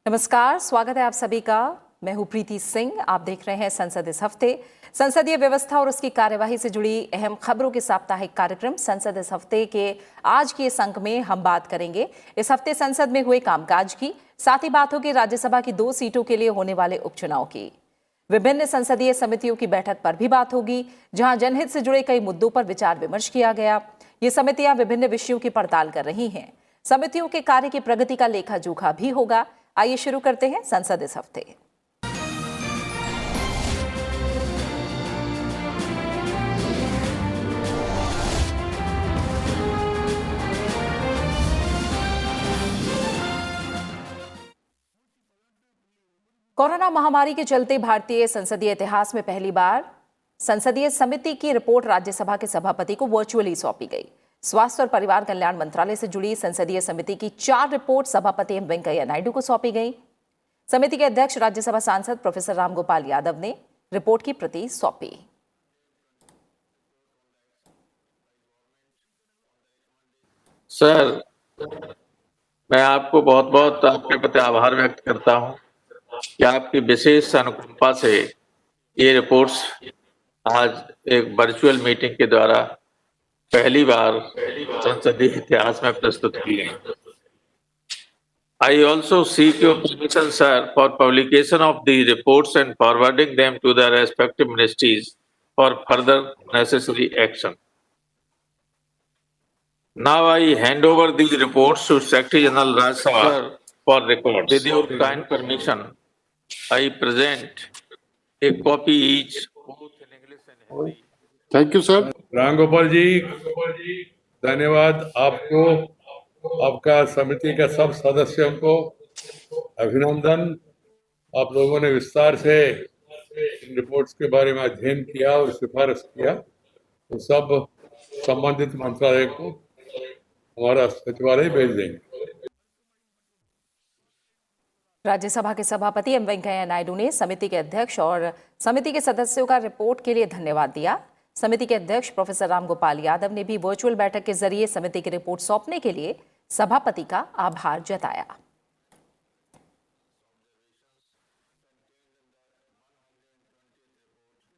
नमस्कार, स्वागत है आप सभी का। मैं हूं प्रीति सिंह। आप देख रहे हैं संसद इस हफ्ते। संसदीय व्यवस्था और उसकी कार्यवाही से जुड़ी अहम खबरों के साप्ताहिक कार्यक्रम संसद इस हफ्ते के आज के इस अंक में हम बात करेंगे इस हफ्ते संसद में हुए कामकाज की, साथ ही बात होगी राज्यसभा की 2 सीटों के लिए होने वाले उपचुनाव की। विभिन्न संसदीय समितियों की बैठक पर भी बात होगी, जहां जनहित से जुड़े कई मुद्दों पर विचार विमर्श किया गया। ये समितियां विभिन्न विषयों की पड़ताल कर रही हैं। समितियों के कार्य की प्रगति का लेखा जोखा भी होगा। आइए शुरू करते हैं संसद इस हफ्ते। कोरोना महामारी के चलते भारतीय संसदीय इतिहास में पहली बार संसदीय समिति की रिपोर्ट राज्यसभा के सभापति को वर्चुअली सौंपी गई। स्वास्थ्य और परिवार कल्याण मंत्रालय से जुड़ी संसदीय समिति की 4 रिपोर्ट सभापति एम वेंकैया नायडू को सौंपी गई। समिति के अध्यक्ष राज्यसभा सांसद प्रोफेसर रामगोपाल यादव ने रिपोर्ट की प्रति सौंपी। सर, मैं आपको बहुत बहुत आपके प्रति आभार व्यक्त करता हूं कि आपकी विशेष अनुकंपा से ये रिपोर्ट्स आज एक वर्चुअल मीटिंग के द्वारा पहली बार संसदीय इतिहास में प्रस्तुत की गई। I also seek your permission, sir, for publication of the reports and forwarding them to their respective ministries for further necessary action. Now I hand over these reports to Secretary General Raj Sabha for records. With your kind permission, I present a copy each, both in English and Hindi. Thank you sir. Ramgopal ji, धन्यवाद आपको, आपका समिति के सब सदस्यों को अभिनंदन। आप लोगों ने विस्तार से इन रिपोर्ट्स के बारे में अध्ययन किया और सिफारिश किया, तो सब संबंधित मंत्रालय को हमारा सचिवालय भेज देंगे। राज्यसभा के सभापति एम वेंकैया नायडू ने समिति के अध्यक्ष और समिति के सदस्यों का रिपोर्ट के लिए धन्यवाद दिया। समिति के अध्यक्ष प्रोफेसर रामगोपाल यादव ने भी वर्चुअल बैठक के जरिए समिति की रिपोर्ट सौंपने के लिए सभापति का आभार जताया।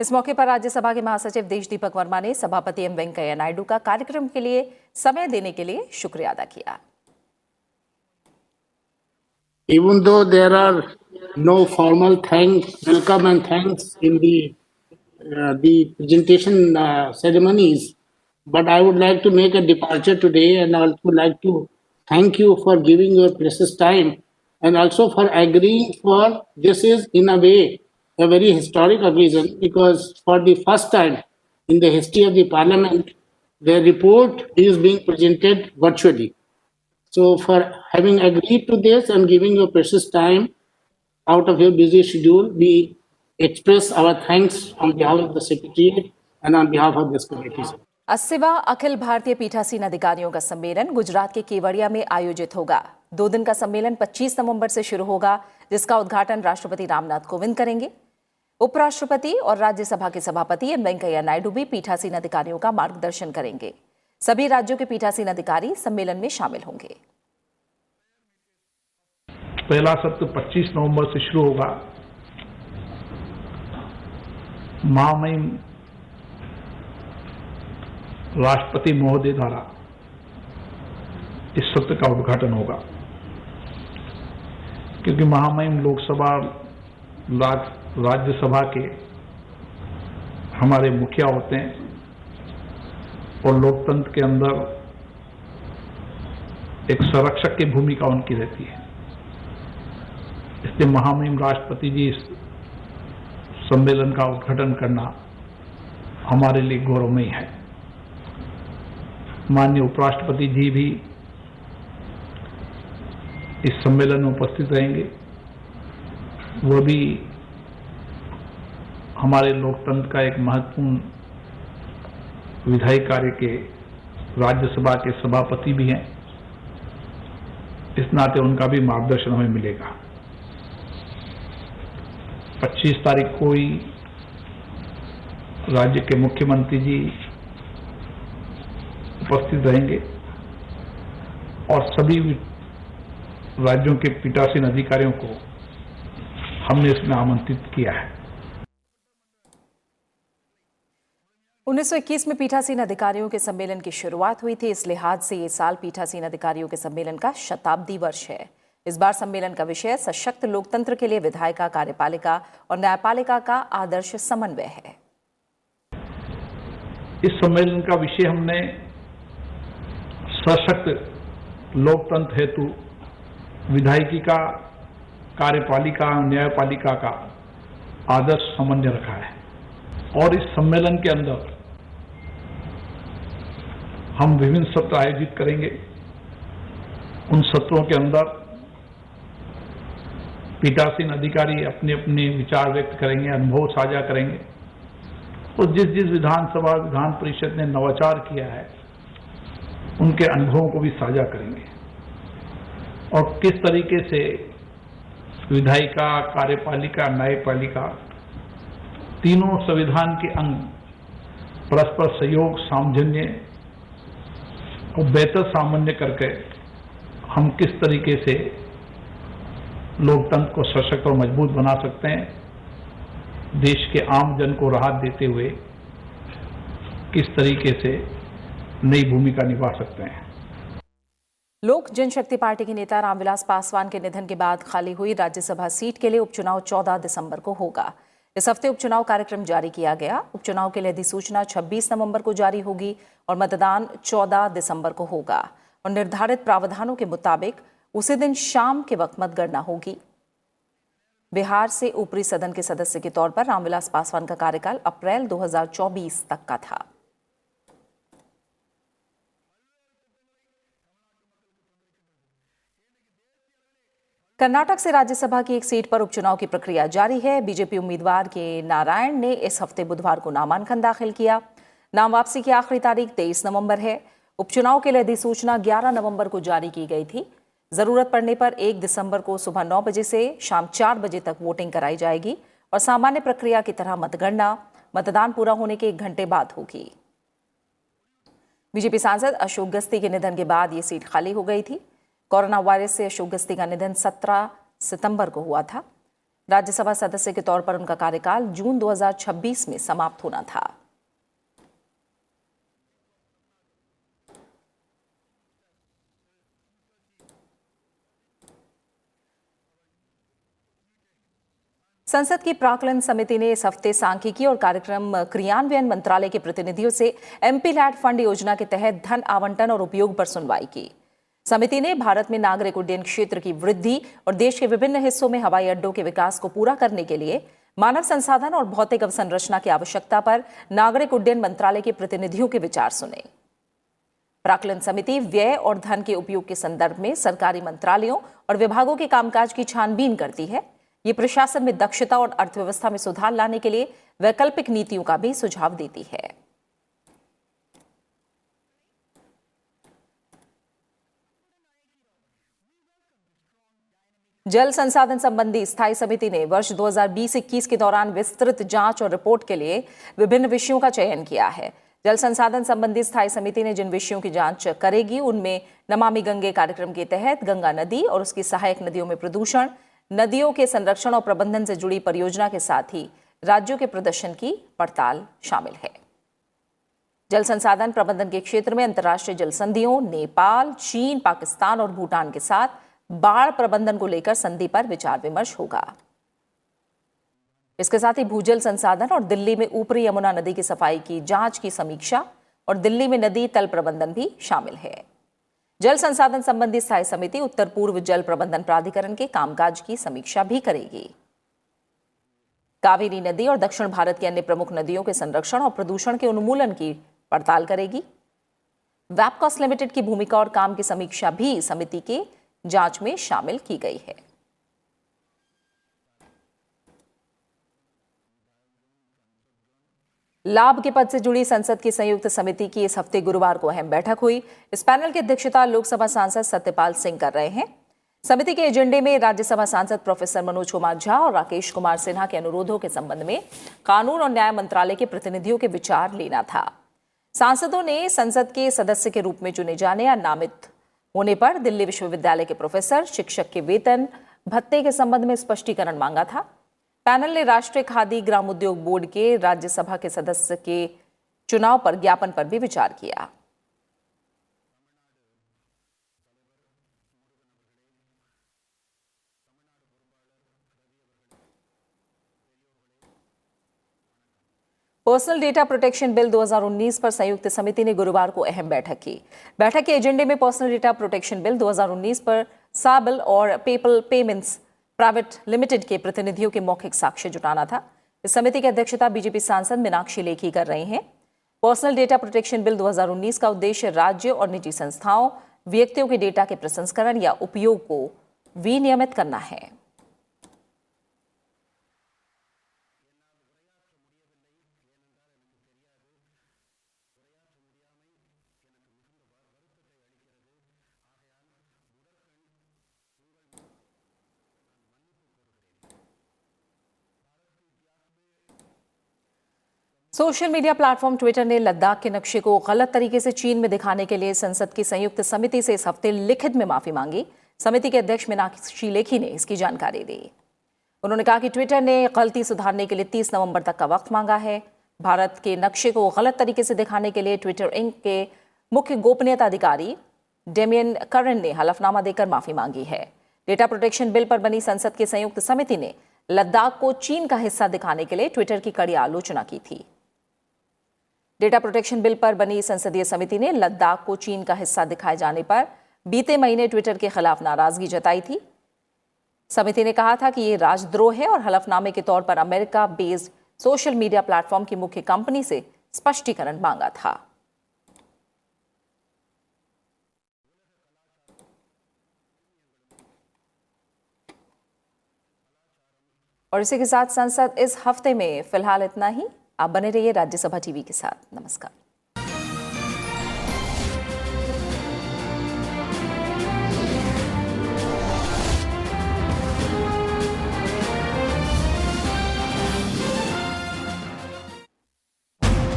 इस मौके पर राज्यसभा के महासचिव देश दीपक वर्मा ने सभापति एम वेंकैया नायडू का कार्यक्रम के लिए समय देने के लिए शुक्रिया अदा किया। Even though there are no formal welcome and thanks in the presentation ceremonies, but I would like to make a departure today and also like to thank you for giving your precious time and also for agreeing for this is in a way a very historic occasion, because for the first time in the history of the parliament, the report is being presented virtually. So for having agreed to this and giving your precious time out of your busy schedule, we express our thanks on behalf of the Secretariat and on behalf of this committee. 80वां Akhil Bharatiya पीठासीन अधिकारियों का सम्मेलन गुजरात के केवड़िया में आयोजित होगा। 2 दिन का सम्मेलन 25 नवंबर से शुरू होगा, जिसका उद्घाटन राष्ट्रपति रामनाथ कोविंद करेंगे। उपराष्ट्रपति और राज्यसभा के सभापति एम वेंकैया नायडू भी पीठासीन अधिकारियों का मार्गदर्शन करेंगे। सभी राज्यों के पीठासीन अधिकारी सम्मेलन में शामिल होंगे। पहला सत्र 25 नवंबर से शुरू होगा। महामहिम राष्ट्रपति महोदय द्वारा इस सत्र का उद्घाटन होगा, क्योंकि महामहिम लोकसभा राज्यसभा के हमारे मुखिया होते हैं और लोकतंत्र के अंदर एक संरक्षक की भूमिका उनकी रहती है। इसलिए महामहिम राष्ट्रपति जी इस सम्मेलन का उद्घाटन करना हमारे लिए गौरवमयी है। माननीय उपराष्ट्रपति जी भी इस सम्मेलन में उपस्थित रहेंगे। वह भी हमारे लोकतंत्र का एक महत्वपूर्ण विधायी कार्य के राज्यसभा के सभापति भी हैं। इस नाते उनका भी मार्गदर्शन हमें मिलेगा। 25 तारीख को ही राज्य के मुख्यमंत्री जी उपस्थित रहेंगे और सभी राज्यों के पीठासीन अधिकारियों को हमने इसमें आमंत्रित किया है। 1921 में पीठासीन अधिकारियों के सम्मेलन की शुरुआत हुई थी। इस लिहाज से ये साल पीठासीन अधिकारियों के सम्मेलन का शताब्दी वर्ष है। इस बार सम्मेलन का विषय सशक्त लोकतंत्र के लिए विधायिका, कार्यपालिका और न्यायपालिका का आदर्श समन्वय है। इस सम्मेलन का विषय हमने सशक्त लोकतंत्र हेतु विधायिका, कार्यपालिका और न्यायपालिका का आदर्श समन्वय रखा है। और इस सम्मेलन के अंदर हम विभिन्न सत्र आयोजित करेंगे। उन सत्रों के अंदर पीठासीन अधिकारी अपने अपने विचार व्यक्त करेंगे, अनुभव साझा करेंगे और जिस जिस विधानसभा, विधान परिषद ने नवाचार किया है उनके अनुभवों को भी साझा करेंगे और किस तरीके से विधायिका, कार्यपालिका, न्यायपालिका तीनों संविधान के अंग परस्पर सहयोग, सामंजस्य और बेहतर सामंजस्य करके हम किस तरीके से लोकतंत्र को सशक्त और मजबूत बना सकते हैं, देश के आम जन को राहत देते हुए किस तरीके से नई भूमिका निभा सकते हैं। लोक जनशक्ति पार्टी के नेता रामविलास पासवान के निधन के बाद खाली हुई राज्यसभा सीट के लिए उपचुनाव 14 दिसंबर को होगा। इस हफ्ते उपचुनाव कार्यक्रम जारी किया गया। उपचुनाव के लिए अधिसूचना 26 नवंबर को जारी होगी और मतदान 14 दिसंबर को होगा और निर्धारित प्रावधानों के मुताबिक उसी दिन शाम के वक्त मतगणना होगी। बिहार से ऊपरी सदन के सदस्य के तौर पर रामविलास पासवान का कार्यकाल अप्रैल 2024 तक का था। कर्नाटक से राज्यसभा की एक सीट पर उपचुनाव की प्रक्रिया जारी है। बीजेपी उम्मीदवार के नारायण ने इस हफ्ते बुधवार को नामांकन दाखिल किया। नाम वापसी की आखिरी तारीख 23 नवंबर है। उपचुनाव के लिए अधिसूचना 11 नवंबर को जारी की गई थी। जरूरत पड़ने पर 1 दिसंबर को सुबह 9 बजे से शाम 4 बजे तक वोटिंग कराई जाएगी और सामान्य प्रक्रिया की तरह मतगणना मतदान पूरा होने के 1 घंटे बाद होगी। बीजेपी सांसद अशोक गस्ती के निधन के बाद ये सीट खाली हो गई थी। कोरोना वायरस से अशोक गस्ती का निधन 17 सितंबर को हुआ था। राज्यसभा सदस्य के तौर पर उनका कार्यकाल जून 2026 में समाप्त होना था। संसद की प्राक्कलन समिति ने इस हफ्ते सांख्यिकी और कार्यक्रम क्रियान्वयन मंत्रालय के प्रतिनिधियों से एमपी लैड फंड योजना के तहत धन आवंटन और उपयोग पर सुनवाई की। समिति ने भारत में नागरिक उड्डयन क्षेत्र की वृद्धि और देश के विभिन्न हिस्सों में हवाई अड्डों के विकास को पूरा करने के लिए मानव संसाधन और भौतिक अवसंरचना की आवश्यकता पर नागरिक उड्डयन मंत्रालय के प्रतिनिधियों के विचार सुने। प्राक्कलन समिति व्यय और धन के उपयोग के संदर्भ में सरकारी मंत्रालयों और विभागों के कामकाज की छानबीन करती है। ये प्रशासन में दक्षता और अर्थव्यवस्था में सुधार लाने के लिए वैकल्पिक नीतियों का भी सुझाव देती है। जल संसाधन संबंधी स्थायी समिति ने वर्ष 2020-21 के दौरान विस्तृत जांच और रिपोर्ट के लिए विभिन्न विषयों का चयन किया है। जल संसाधन संबंधी स्थायी समिति ने जिन विषयों की जांच करेगी उनमें नमामि गंगे कार्यक्रम के तहत गंगा नदी और उसकी सहायक नदियों में प्रदूषण, नदियों के संरक्षण और प्रबंधन से जुड़ी परियोजना के साथ ही राज्यों के प्रदर्शन की पड़ताल शामिल है। जल संसाधन प्रबंधन के क्षेत्र में अंतर्राष्ट्रीय जल संधियों, नेपाल, चीन, पाकिस्तान और भूटान के साथ बाढ़ प्रबंधन को लेकर संधि पर विचार विमर्श होगा। इसके साथ ही भूजल संसाधन और दिल्ली में ऊपरी यमुना नदी की सफाई की जांच की समीक्षा और दिल्ली में नदी तल प्रबंधन भी शामिल है। जल संसाधन संबंधी स्थायी समिति उत्तर पूर्व जल प्रबंधन प्राधिकरण के कामकाज की समीक्षा भी करेगी। कावेरी नदी और दक्षिण भारत की अन्य प्रमुख नदियों के संरक्षण और प्रदूषण के उन्मूलन की पड़ताल करेगी। वैपकॉस लिमिटेड की भूमिका और काम की समीक्षा भी समिति के जांच में शामिल की गई है। लाभ के पद से जुड़ी संसद की संयुक्त समिति की इस हफ्ते गुरुवार को अहम बैठक हुई। इस पैनल की अध्यक्षता लोकसभा सांसद सत्यपाल सिंह कर रहे हैं। समिति के एजेंडे में राज्यसभा सांसद प्रोफेसर मनोज कुमार झा और राकेश कुमार सिन्हा के अनुरोधों के संबंध में कानून और न्याय मंत्रालय के प्रतिनिधियों के विचार लेना था। सांसदों ने संसद के सदस्य के रूप में चुने जाने या नामित होने पर दिल्ली विश्वविद्यालय के प्रोफेसर शिक्षक के वेतन भत्ते के संबंध में स्पष्टीकरण मांगा था। पैनल ने राष्ट्रीय खादी ग्रामोद्योग बोर्ड के राज्यसभा के सदस्य के चुनाव पर ज्ञापन पर भी विचार किया। पर्सनल डेटा प्रोटेक्शन बिल 2019 पर संयुक्त समिति ने गुरुवार को अहम बैठक की। बैठक के एजेंडे में पर्सनल डेटा प्रोटेक्शन बिल 2019 पर साबल और पेपल पेमेंट्स प्राइवेट लिमिटेड के प्रतिनिधियों के मौखिक साक्ष्य जुटाना था। इस समिति की अध्यक्षता बीजेपी सांसद मीनाक्षी लेखी कर रहे हैं। पर्सनल डेटा प्रोटेक्शन बिल 2019 का उद्देश्य राज्य और निजी संस्थाओं, व्यक्तियों के डेटा के प्रसंस्करण या उपयोग को विनियमित करना है। सोशल मीडिया प्लेटफॉर्म ट्विटर ने लद्दाख के नक्शे को गलत तरीके से चीन में दिखाने के लिए संसद की संयुक्त समिति से इस हफ्ते लिखित में माफी मांगी। समिति के अध्यक्ष मीनाक्षी लेखी ने इसकी जानकारी दी। उन्होंने कहा कि ट्विटर ने गलती सुधारने के लिए 30 नवंबर तक का वक्त मांगा है। भारत के नक्शे को गलत तरीके से दिखाने के लिए ट्विटर इंक के मुख्य गोपनीयता अधिकारी डेमियन करन ने हलफनामा देकर माफी मांगी है। डेटा प्रोटेक्शन बिल पर बनी संसद की संयुक्त समिति ने लद्दाख को चीन का हिस्सा दिखाने के लिए ट्विटर की कड़ी आलोचना की थी। डेटा प्रोटेक्शन बिल पर बनी संसदीय समिति ने लद्दाख को चीन का हिस्सा दिखाए जाने पर बीते महीने ट्विटर के खिलाफ नाराजगी जताई थी। समिति ने कहा था कि ये राजद्रोह है और हलफनामे के तौर पर America based social media platform की मुख्य कंपनी से स्पष्टीकरण मांगा था। और इसी के साथ संसद इस हफ्ते में फिलहाल इतना ही। आप बने रहिए राज्यसभा टीवी के साथ। नमस्कार।